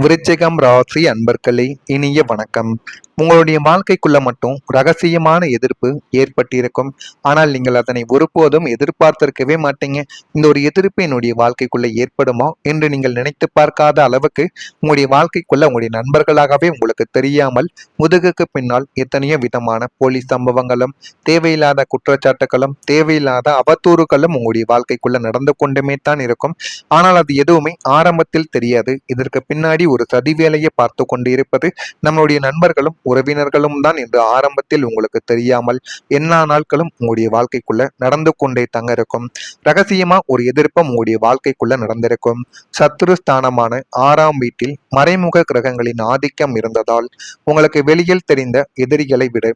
விருச்சிகம் ராசி அன்பர்களே, இனிய வணக்கம். உங்களுடைய வாழ்க்கைக்குள்ள மட்டும் ரகசியமான எதிர்ப்பு ஏற்பட்டிருக்கும். ஆனால் நீங்கள் அதனை ஒருபோதும் எதிர்பார்த்திருக்கவே மாட்டீங்க. இந்த ஒரு எதிர்ப்பு என்னுடைய வாழ்க்கைக்குள்ள ஏற்படுமா என்று நீங்கள் நினைத்து பார்க்காத அளவுக்கு உங்களுடைய வாழ்க்கைக்குள்ள உங்களுடைய நண்பர்களாகவே உங்களுக்கு தெரியாமல் முதுகுக்கு பின்னால் எத்தனையோ விதமான போலீஸ் சம்பவங்களும், தேவையில்லாத குற்றச்சாட்டுகளும், தேவையில்லாத அவதூறுகளும் உங்களுடைய வாழ்க்கைக்குள்ள நடந்து கொண்டுமே தான் இருக்கும். ஆனால் அது எதுவுமே ஆரம்பத்தில் தெரியாது. இதற்கு பின்னாடி ஒரு சதி வேலையை பார்த்து கொண்டு இருப்பது நம்மளுடைய நண்பர்களும் உறவினர்களும் தான் என்று ஆரம்பத்தில் உங்களுக்கு தெரியாமல் எல்லா நாட்களும் உங்களுடைய வாழ்க்கைக்குள்ள நடந்து கொண்டே தங்க இருக்கும். ரகசியமா ஒரு எதிர்ப்பும் உங்களுடைய வாழ்க்கைக்குள்ள நடந்திருக்கும். சத்துரு ஸ்தானமான 6ஆம் வீட்டில் மறைமுக கிரகங்களின் ஆதிக்கம் இருந்ததால் உங்களுக்கு வெளியில் தெரிந்த எதிரிகளை விட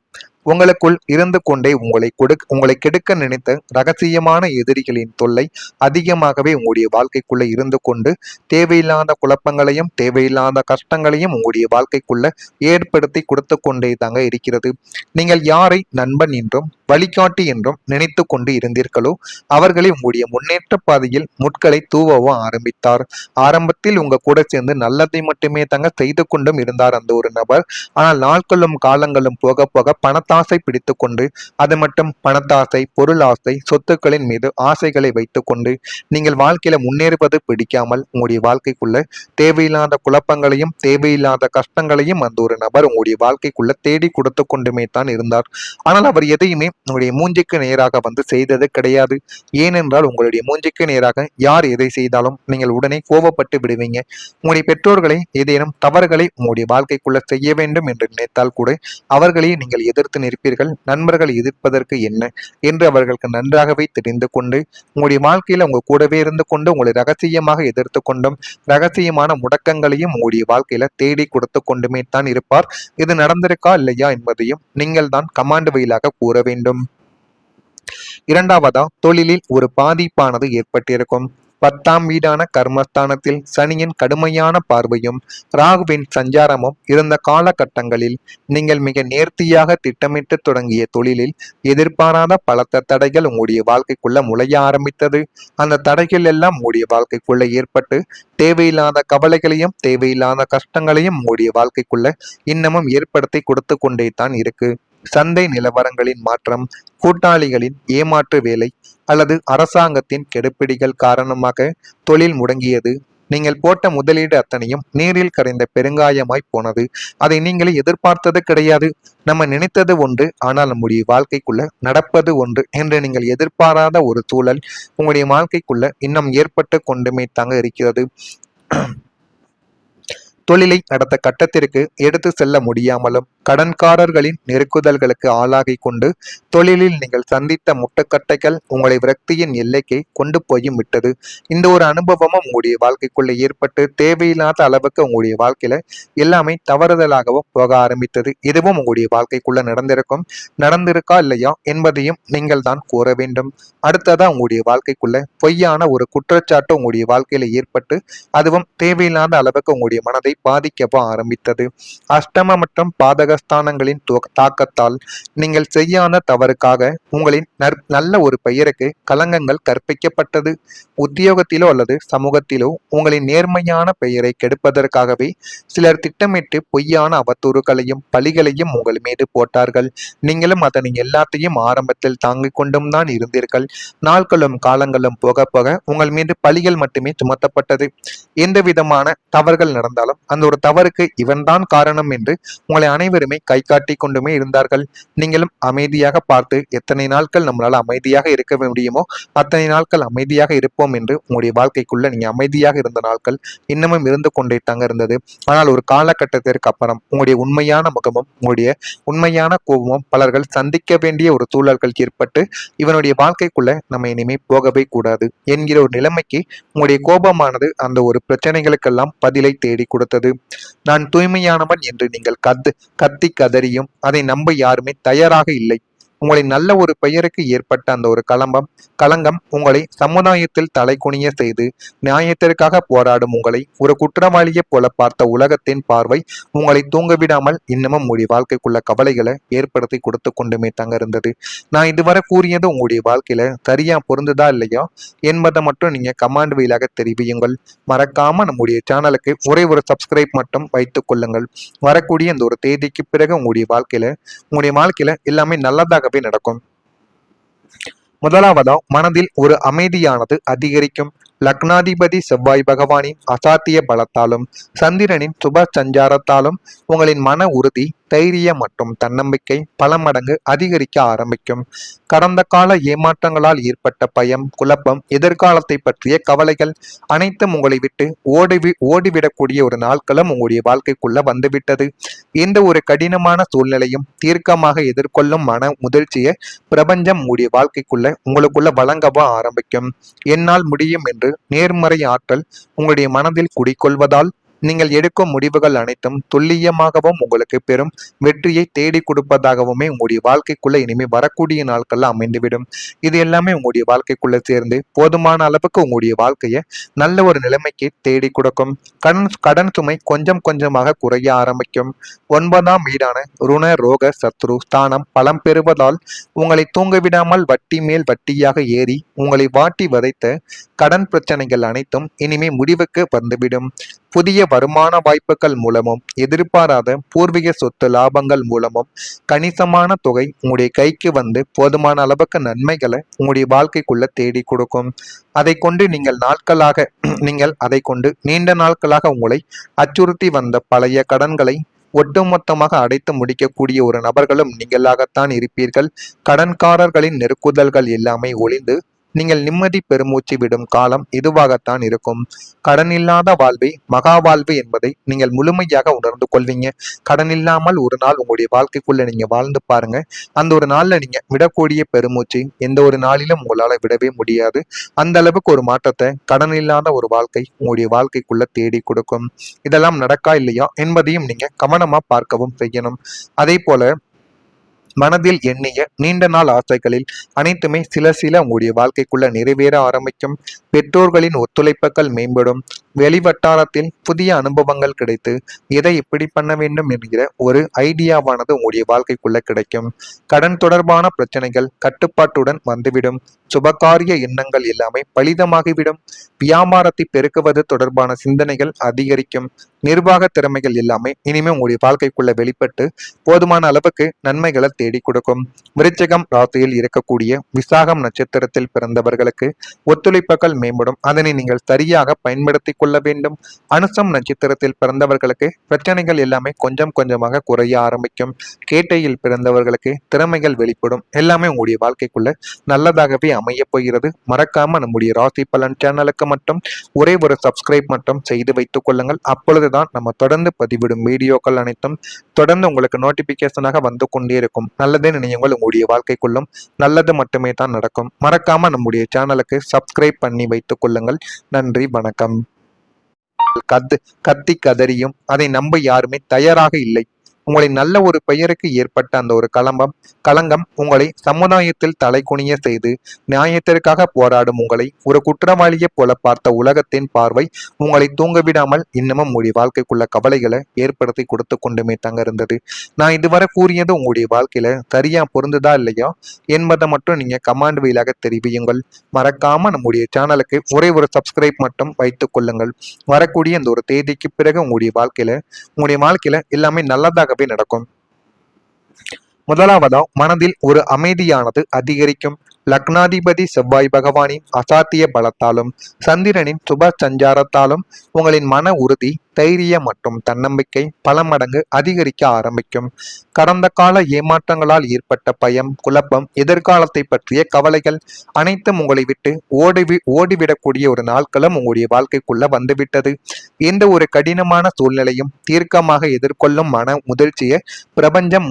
உங்களுக்குள் இருந்து கொண்டே உங்களை கெடுக்க நினைத்த ரகசியமான எதிரிகளின் தொல்லை அதிகமாகவே உங்களுடைய வாழ்க்கைக்குள்ள இருந்து கொண்டு தேவையில்லாத குழப்பங்களையும் தேவையில்லாத கஷ்டங்களையும் உங்களுடைய வாழ்க்கைக்குள்ள ஏற்படுத்தி கொடுத்து கொண்டே தாங்க இருக்கிறது. நீங்கள் யாரை நண்பன் என்றும் வழிகாட்டி என்றும் நினைத்து கொண்டு இருந்தீர்களோ அவர்களை உங்களுடைய முன்னேற்ற பாதையில் முட்களை தூவவும் ஆரம்பித்தார். ஆரம்பத்தில் உங்க கூட சேர்ந்து நல்லதை மட்டுமே தாங்க செய்து கொண்டும் இருந்தார் அந்த ஒரு நபர். ஆனால் நாட்களும் காலங்களும் போக போக பணத்தாசை பிடித்து கொண்டு அது மட்டும் பணத்தாசை, பொருள் ஆசை, சொத்துக்களின் மீது ஆசைகளை வைத்துக் கொண்டு நீங்கள் வாழ்க்கையில முன்னேறுவது பிடிக்காமல் உங்களுடைய வாழ்க்கைக்குள்ள தேவையில்லாத குழப்பங்களையும் தேவையில்லாத கஷ்டங்களையும் அந்த ஒரு நபர் உங்களுடைய வாழ்க்கைக்குள்ள தேடி கொடுத்து கொண்டுமே தான் இருந்தார். ஆனால் அவர் எதையுமே உங்களுடைய மூஞ்சிக்கு நேராக வந்து செய்தது கிடையாது. ஏனென்றால் உங்களுடைய மூஞ்சிக்கு நேராக யார் எதை செய்தாலும் நீங்கள் உடனே கோபப்பட்டு விடுவீங்க. உங்களுடைய பெற்றோர்களை ஏதேனும் தவறுகளை உங்களுடைய வாழ்க்கைக்குள்ள செய்ய வேண்டும் என்று நினைத்தால் கூட அவர்களையே நீங்கள் எதிர்த்து நிற்பீர்கள். நண்பர்கள் எதிர்ப்பதற்கு என்ன என்று அவர்களுக்கு நன்றாகவே தெரிந்து கொண்டு உங்களுடைய வாழ்க்கையில உங்க கூடவே இருந்து கொண்டு உங்களை ரகசியமாக எதிர்த்து கொண்டும் ரகசியமான முடக்கங்களையும் உங்களுடைய வாழ்க்கையில தேடி கொடுத்து கொண்டுமே தான் இருப்பார். இது நடந்திருக்கா இல்லையா என்பதையும் நீங்கள் தான் கமாண்ட் வழியாக கூற வேண்டும். இரண்டாவதா, தொழிலில் ஒரு பாதிப்பானது ஏற்பட்டிருக்கும். 10ஆம் வீடான கர்மஸ்தானத்தில் சனியின் கடுமையான பார்வையும் ராகுவின் சஞ்சாரமும் இருந்த காலகட்டங்களில் நீங்கள் மிக நேர்த்தியாக திட்டமிட்டு தொடங்கிய தொழிலில் எதிர்பாராத பலத்த தடைகள் உங்களுடைய வாழ்க்கைக்குள்ள முளைய ஆரம்பித்தது. அந்த தடைகள் எல்லாம் உங்களுடைய வாழ்க்கைக்குள்ள ஏற்பட்டு தேவையில்லாத கவலைகளையும் தேவையில்லாத கஷ்டங்களையும் உங்களுடைய வாழ்க்கைக்குள்ள இன்னமும் ஏற்படுத்தி கொடுத்து கொண்டே தான் இருக்கு. சந்தை நிலவரங்களின் மாற்றம், கூட்டாளிகளின் ஏமாற்று வேலை அல்லது அரசாங்கத்தின் கெடுபிடிகள் காரணமாக தொழில் முடங்கியது. நீங்கள் போட்ட முதலீடு அத்தனையும் நீரில் கரைந்த பெருங்காயமாய் போனது. அதை நீங்களே எதிர்பார்த்தது கிடையாது. நம்ம நினைத்தது ஒன்று, ஆனால் நம்முடைய வாழ்க்கைக்குள்ள நடப்பது ஒன்று என்று நீங்கள் எதிர்பாராத ஒரு சூழல் உங்களுடைய வாழ்க்கைக்குள்ள இன்னும் ஏற்பட்டு கொண்டுமே தாங்க இருக்கிறது. தொழிலை அடுத்த கட்டத்திற்கு எடுத்து செல்ல முடியாமலும் கடன்காரர்களின் நெருக்குதல்களுக்கு ஆளாகி கொண்டு தொழிலில் நீங்கள் சந்தித்த முட்டுக்கட்டைகள் உங்களை விரக்தியின் எல்லைக்கு கொண்டு போயும் விட்டது. இந்த ஒரு அனுபவமும் உங்களுடைய வாழ்க்கைக்குள்ள ஏற்பட்டு தேவையில்லாத அளவுக்கு உங்களுடைய வாழ்க்கையில எல்லாமே தவறுதலாகவும் போக ஆரம்பித்தது. இதுவும் உங்களுடைய வாழ்க்கைக்குள்ள நடந்திருக்கா இல்லையா என்பதையும் நீங்கள் தான் கூற வேண்டும். அடுத்ததா உங்களுடைய வாழ்க்கைக்குள்ள பொய்யான ஒரு குற்றச்சாட்டு உங்களுடைய வாழ்க்கையில ஏற்பட்டு அதுவும் தேவையில்லாத அளவுக்கு உங்களுடைய மனதை பாதிக்கவும் ஆரம்பித்தது. அஷ்டம மற்றும் பாதகஸ்தானங்களின் தாக்கத்தால் நீங்கள் செய்யாத தவறுக்காக உங்களின் நல்ல ஒரு பெயருக்கு களங்கங்கள் கற்பிக்கப்பட்டது. உத்தியோகத்திலோ அல்லது சமூகத்திலோ உங்களின் நேர்மையான பெயரை கெடுப்பதற்காகவே சிலர் திட்டமிட்டு பொய்யான அவதூறுகளையும் பழிகளையும் உங்கள் மீது போட்டார்கள். நீங்களும் அதனை எல்லாத்தையும் ஆரம்பத்தில் தாங்கிக் கொண்டும் தான் இருந்தீர்கள். நாட்களும் காலங்களும் போக போக உங்கள் மீது பழிகள் மட்டுமே சுமத்தப்பட்டது. எந்த விதமான தவறுகள் நடந்தாலும் அந்த ஒரு தவறுக்கு இவன்தான் காரணம் என்று உங்களை அனைவருமே கை காட்டி கொண்டுமே இருந்தார்கள். நீங்களும் அமைதியாக பார்த்து எத்தனை நாட்கள் நம்மளால அமைதியாக இருக்க முடியுமோ அத்தனை நாட்கள் அமைதியாக இருப்போம் என்று உங்களுடைய வாழ்க்கைக்குள்ள நீங்க அமைதியாக இருந்த நாட்கள் இன்னமும் இருந்து கொண்டே தாங்க இருந்தது. ஆனால் ஒரு காலகட்டத்திற்கு அப்புறம் உங்களுடைய உண்மையான முகமும் உங்களுடைய உண்மையான கோபமும் பலர்கள் சந்திக்க வேண்டிய ஒரு சூழல்கள் ஏற்பட்டு இவனுடைய வாழ்க்கைக்குள்ள நம்ம இனிமே போகவே கூடாது என்கிற ஒரு நிலைமைக்கு உங்களுடைய கோபமானது அந்த ஒரு பிரச்சனைகளுக்கெல்லாம் பதிலை தேடி கொடுத்தது. நான் தூய்மையானவன் என்று நீங்கள் கத்தி கதறியும் அதை நம்ப யாருமே தயாராக இல்லை. உங்களின் நல்ல ஒரு பெயருக்கு ஏற்பட்ட அந்த ஒரு களங்கம் உங்களை சமுதாயத்தில் தலைகுனிய செய்து நியாயத்திற்காக போராடும் உங்களை ஒரு குற்றவாளியை போல பார்த்த உலகத்தின் பார்வை உங்களை தூங்க விடாமல் இன்னமும் உங்களுடைய வாழ்க்கைக்குள்ள கவலைகளை ஏற்படுத்தி கொடுத்து கொண்டுமே தாங்க இருந்தது. நான் இதுவரை கூறியது உங்களுடைய வாழ்க்கையில சரியா பொருந்துதா இல்லையா என்பதை மட்டும் நீங்க கமாண்ட் வழியாக தெரிவியுங்கள். மறக்காம நம்முடைய சேனலுக்கு ஒரே ஒரு சப்ஸ்கிரைப் மட்டும் வைத்துக் கொள்ளுங்கள். வரக்கூடிய இந்த ஒரு தேதிக்கு பிறகு உங்களுடைய வாழ்க்கையில எல்லாமே நல்லதாகவே நடக்கும். முதலாவதா மனதில் ஒரு அமைதியானது அதிகரிக்கும். லக்னாதிபதி செவ்வாய் பகவானின் அசாத்திய பலத்தாலும் சந்திரனின் சுப சஞ்சாரத்தாலும் உங்களின் மன உறுதி, தைரியம் மற்றும் தன்னம்பிக்கை பல மடங்கு அதிகரிக்க ஆரம்பிக்கும். கடந்த கால ஏமாற்றங்களால் ஏற்பட்ட பயம், குழப்பம், எதிர்காலத்தை பற்றிய கவலைகள் அனைத்தும் உங்களை விட்டு ஓடிவிடக்கூடிய ஒரு நாட்களும் உங்களுடைய வாழ்க்கைக்குள்ள வந்துவிட்டது. எந்த ஒரு கடினமான சூழ்நிலையும் தீர்க்கமாக எதிர்கொள்ளும் மன முதிர்ச்சியை பிரபஞ்சம் உங்களுடைய உங்களுக்குள்ள வழங்கவா ஆரம்பிக்கும். என்னால் முடியும் என்று நேர்மறை ஆற்றல் உங்களுடைய மனதில் குடிக்கொள்வதால் நீங்கள் எடுக்கும் முடிவுகள் அனைத்தும் துல்லியமாகவும் உங்களுக்கு பெரும் வெற்றியை தேடி கொடுப்பதாகவுமே உங்களுடைய வாழ்க்கைக்குள்ள இனிமே வரக்கூடிய நாட்கள்ல அமைந்துவிடும். இது எல்லாமே உங்களுடைய வாழ்க்கைக்குள்ள சேர்ந்து போதுமான அளவுக்கு உங்களுடைய வாழ்க்கையை நல்ல ஒரு நிலைமைக்கு தேடி கொடுக்கும். கடன் சுமை கொஞ்சம் கொஞ்சமாக குறைய ஆரம்பிக்கும். 9ஆம் வீடான ருண ரோக சத்ரு ஸ்தானம் பலம் பெறுவதால் உங்களை தூங்கவிடாமல் வட்டி மேல் வட்டியாக ஏறி உங்களை வாட்டி வதைத்த கடன் பிரச்சனைகள் அனைத்தும் இனிமே முடிவுக்கு வந்துவிடும். புதிய வருமான வாய்ப்புகள் மூலமும் எதிர்பாராத பூர்வீக சொத்து லாபங்கள் மூலமும் கணிசமான தொகை உங்களுடைய கைக்கு வந்து போதுமான அளவுக்கு நன்மைகளை உங்களுடைய வாழ்க்கைக்குள்ள தேடி கொடுக்கும். அதை கொண்டு அதை கொண்டு நீண்ட நாட்களாக உங்களை அச்சுறுத்தி வந்த பழைய கடன்களை ஒட்டுமொத்தமாக அடைத்து முடிக்கக்கூடிய ஒரு நபர்களும் நீங்களாகத்தான் இருப்பீர்கள். கடன்காரர்களின் நெருக்குதல்கள் எல்லாமே ஒளிந்து நீங்கள் நிம்மதி பெருமூச்சு விடும் காலம் இதுவாகத்தான் இருக்கும். கடன் இல்லாத வாழ்வை மகா வாழ்வு என்பதை நீங்கள் முழுமையாக உணர்ந்து கொள்வீங்க. கடன் இல்லாமல் ஒரு நாள் உங்களுடைய வாழ்க்கைக்குள்ள நீங்க வாழ்ந்து பாருங்க. அந்த ஒரு நாள்ல நீங்க விடக்கூடிய பெருமூச்சு எந்த ஒரு நாளிலும் உங்களால விடவே முடியாது. அந்த அளவுக்கு ஒரு மாற்றத்தை கடன் இல்லாத ஒரு வாழ்க்கை உங்களுடைய வாழ்க்கைக்குள்ள தேடி கொடுக்கும். இதெல்லாம் நடக்கா இல்லையா என்பதையும் நீங்க கவனமா பார்க்கவும் செய்யணும். அதே போல மனதில் எண்ணிய நீண்ட நாள் ஆசைகளில் அனைத்துமே சில உங்களுடைய வாழ்க்கைக்குள்ள நிறைவேற ஆரம்பிக்கும். பெற்றோர்களின் ஒத்துழைப்புகள் மேம்படும். வெளிவட்டாரத்தில் புதிய அனுபவங்கள் கிடைத்து எதை எப்படி பண்ண வேண்டும் என்கிற ஒரு ஐடியாவானது உங்களுடைய வாழ்க்கைக்குள்ள கிடைக்கும். கடன் தொடர்பான பிரச்சனைகள் கட்டுப்பாட்டுடன் வந்துவிடும். சுபகாரிய எண்ணங்கள் எல்லாமே பலிதமாகிவிடும். வியாபாரத்தை பெருக்குவது தொடர்பான சிந்தனைகள் அதிகரிக்கும். நிர்வாக திறமைகள் எல்லாமே இனிமே உங்களுடைய வாழ்க்கைக்குள்ள வெளிப்பட்டு போதுமான அளவுக்கு நன்மைகளை தேடி கொடுக்கும். விருச்சிகம் ராசியில் இருக்கக்கூடிய விசாகம் நட்சத்திரத்தில் பிறந்தவர்களுக்கு ஒத்துழைப்புகள் மேம்படும். அதனை நீங்கள் சரியாக பயன்படுத்தி கொள்ள வேண்டும். அனுசம் நட்சத்திரத்தில் பிறந்தவர்களுக்கு பிரச்சனைகள் எல்லாமே கொஞ்சம் கொஞ்சமாக குறைய ஆரம்பிக்கும். கேட்டையில் பிறந்தவர்களுக்கு திறமைகள் வெளிப்படும். எல்லாமே உங்களுடைய வாழ்க்கைக்குள்ள நல்லதாகவே அமைய போகிறது. மறக்காம நம்முடைய ராசி பலன் சேனலுக்கு மட்டும் ஒரே ஒரு சப்ஸ்கிரைப் மட்டும் செய்து வைத்துக் கொள்ளுங்கள். அப்பொழுதுதான் நம்ம தொடர்ந்து பதிவிடும் வீடியோக்கள் அனைத்தும் தொடர்ந்து உங்களுக்கு நோட்டிபிகேஷனாக வந்து கொண்டே இருக்கும். நல்லதே நினையுங்கள், உங்களுடைய வாழ்க்கைக்குள்ளும் நல்லது மட்டுமே தான் நடக்கும். மறக்காம நம்முடைய சேனலுக்கு சப்ஸ்கிரைப் பண்ணி வைத்துக் கொள்ளுங்கள். நன்றி, வணக்கம். கத்தி கதறியும் அதை நம்ப யாருமே தயாராக இல்லை. உங்களின் நல்ல ஒரு பெயருக்கு ஏற்பட்ட அந்த ஒரு களங்கம் உங்களை சமுதாயத்தில் தலைகுனிய செய்து நியாயத்திற்காக போராடும் உங்களை ஒரு குற்றவாளியை போல பார்த்த உலகத்தின் பார்வை உங்களை தூங்கவிடாமல் இன்னமும் உங்களுடைய வாழ்க்கைக்குள்ள கவலைகளை ஏற்படுத்தி கொடுத்து கொண்டுமே தாங்க இருந்தது. நான் இதுவரை கூறியது உங்களுடைய வாழ்க்கையில சரியா பொருந்துதா இல்லையா என்பதை மட்டும் நீங்க கமாண்ட் வழியாக தெரிவியுங்கள். மறக்காம நம்முடைய சேனலுக்கு ஒரே ஒரு சப்ஸ்கிரைப் மட்டும் வைத்துக் கொள்ளுங்கள். வரக்கூடிய இந்த ஒரு தேதிக்கு பிறகு உங்களுடைய வாழ்க்கையில எல்லாமே நல்லதாகவே நடக்கும். முதலாவதா மனதில் ஒரு அமைதியானது அதிகரிக்கும். லக்னாதிபதி செவ்வாய் பகவானின் அசாத்திய பலத்தாலும் சந்திரனின் சுப சஞ்சாரத்தாலும் உங்களின் மன உறுதி, தைரியம் மற்றும் தன்னம்பிக்கை பல மடங்கு அதிகரிக்க ஆரம்பிக்கும். கடந்த கால ஏமாற்றங்களால் ஏற்பட்ட பயம், குழப்பம், எதிர்காலத்தை பற்றிய கவலைகள் அனைத்தும் உங்களை விட்டு ஓடிவிடக்கூடிய ஒரு நாட்களும் உங்களுடைய வாழ்க்கைக்குள்ள வந்துவிட்டது. எந்த ஒரு கடினமான சூழ்நிலையும் தீர்க்கமாக எதிர்கொள்ளும் மன முதிர்ச்சியை பிரபஞ்சம்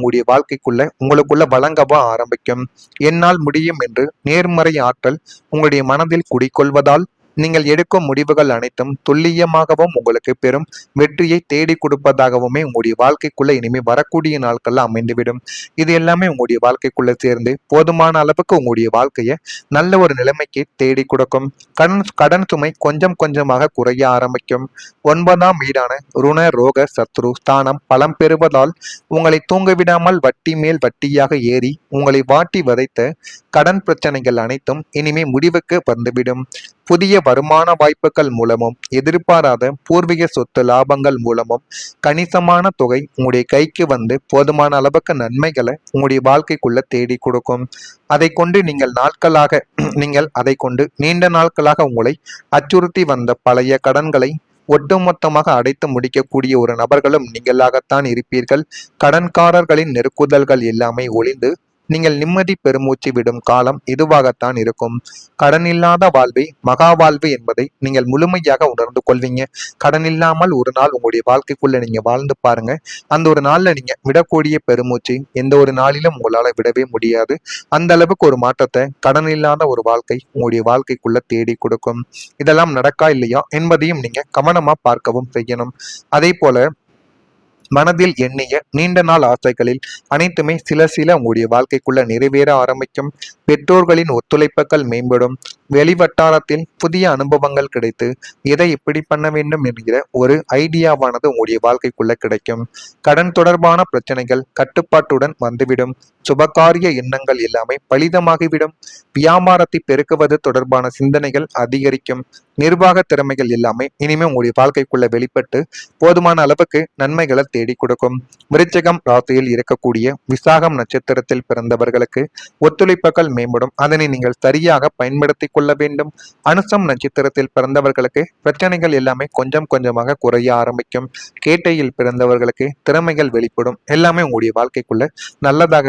உங்களுக்குள்ள வழங்கவா ஆரம்பிக்கும். என்னால் முடியும் என்று நேர்மறை ஆற்றல் உங்களுடைய மனதில் குடிக்கொள்வதால் நீங்கள் எடுக்கும் முடிவுகள் அனைத்தும் துல்லியமாகவும் உங்களுக்கு பெரும் வெற்றியை தேடி கொடுப்பதாகவுமே உங்களுடைய வாழ்க்கைக்குள்ள இனிமே வரக்கூடிய நாட்கள்ல அமைந்துவிடும். இது எல்லாமே உங்களுடைய வாழ்க்கைக்குள்ள சேர்ந்து போதுமான அளவுக்கு உங்களுடைய வாழ்க்கையை நல்ல ஒரு நிலைமைக்கு தேடி கொடுக்கும். கடன் சுமை கொஞ்சம் கொஞ்சமாக குறைய ஆரம்பிக்கும். 9ஆம் வீடான ருண ரோக சத்ரு ஸ்தானம் பலம் பெறுவதால் உங்களை தூங்கவிடாமல் வட்டி மேல் வட்டியாக ஏறி உங்களை வாட்டி வதைத்த கடன் பிரச்சனைகள் அனைத்தும் இனிமே முடிவுக்கு வந்துவிடும். புதிய வருமான வாய்ப்புகள் மூலமும் எதிர்பாராத பூர்வீக சொத்து லாபங்கள் மூலமும் கணிசமான தொகை உங்களுடைய கைக்கு வந்து போதுமான அளவுக்கு நன்மைகளை உங்களுடைய வாழ்க்கைக்குள்ள தேடி கொடுக்கும். அதை கொண்டு நீங்கள் அதை கொண்டு நீண்ட நாட்களாக உங்களை அச்சுறுத்தி வந்த பழைய கடன்களை ஒட்டுமொத்தமாக அடைத்து முடிக்கக்கூடிய ஒரு நபர்களும் நீங்களாகத்தான் இருப்பீர்கள். கடன்காரர்களின் நெருக்குதல்கள் எல்லாமே ஒளிந்து நீங்கள் நிம்மதி பெருமூச்சு விடும் காலம் இதுவாகத்தான் இருக்கும். கடன் இல்லாத வாழ்வே மகா வாழ்வு என்பதை நீங்கள் முழுமையாக உணர்ந்து கொள்வீங்க. கடன் இல்லாமல் ஒரு நாள் உங்களுடைய வாழ்க்கைக்குள்ள நீங்க வாழ்ந்து பாருங்க. அந்த ஒரு நாள்ல நீங்க விடக்கூடிய பெருமூச்சு எந்த ஒரு நாளிலும் உங்களால விடவே முடியாது. அந்த அளவுக்கு ஒரு மாற்றத்தை கடன் இல்லாத ஒரு வாழ்க்கை உங்களுடைய வாழ்க்கைக்குள்ள தேடி கொடுக்கும். இதெல்லாம் நடக்கா இல்லையா என்பதையும் நீங்க கவனமா பார்க்கவும் செய்யணும். அதே போல மனதில் எண்ணிய நீண்ட நாள் ஆசைகளில் அனைத்துமே சில உங்களுடைய வாழ்க்கைக்குள்ள நிறைவேற ஆரம்பிக்கும். பெற்றோர்களின் ஒத்துழைப்புகள் மேம்படும். வெளிவட்டாரத்தில் புதிய அனுபவங்கள் கிடைத்து எதை எப்படி பண்ண வேண்டும் என்கிற ஒரு ஐடியாவானது உங்களுடைய வாழ்க்கைக்குள்ள கிடைக்கும். கடன் தொடர்பான பிரச்சனைகள் கட்டுப்பாட்டுடன் வந்துவிடும். சுபகாரிய எண்ணங்கள் எல்லாமே பலிதமாகிவிடும். வியாபாரத்தை பெருக்குவது தொடர்பான சிந்தனைகள் அதிகரிக்கும். நிர்வாக திறமைகள் எல்லாமே இனிமே உங்களுடைய வாழ்க்கைக்குள்ள வெளிப்பட்டு போதுமான அளவுக்கு நன்மைகளை தேடி கொடுக்கும். விருச்சிகம் ராசியில் இருக்கக்கூடிய விசாகம் நட்சத்திரத்தில் பிறந்தவர்களுக்கு ஒத்துழைப்புகள் மேம்படும். அதனை நீங்கள் சரியாக பயன்படுத்தி கொள்ள வேண்டும். அனுசம் நட்சத்திரத்தில் பிறந்தவர்களுக்கு பிரச்சனைகள் எல்லாமே கொஞ்சம் கொஞ்சமாக குறைய ஆரம்பிக்கும். கேட்டையில் பிறந்தவர்களுக்கு திறமைகள் வெளிப்படும். எல்லாமே உங்களுடைய வாழ்க்கைக்குள்ள நல்லதாக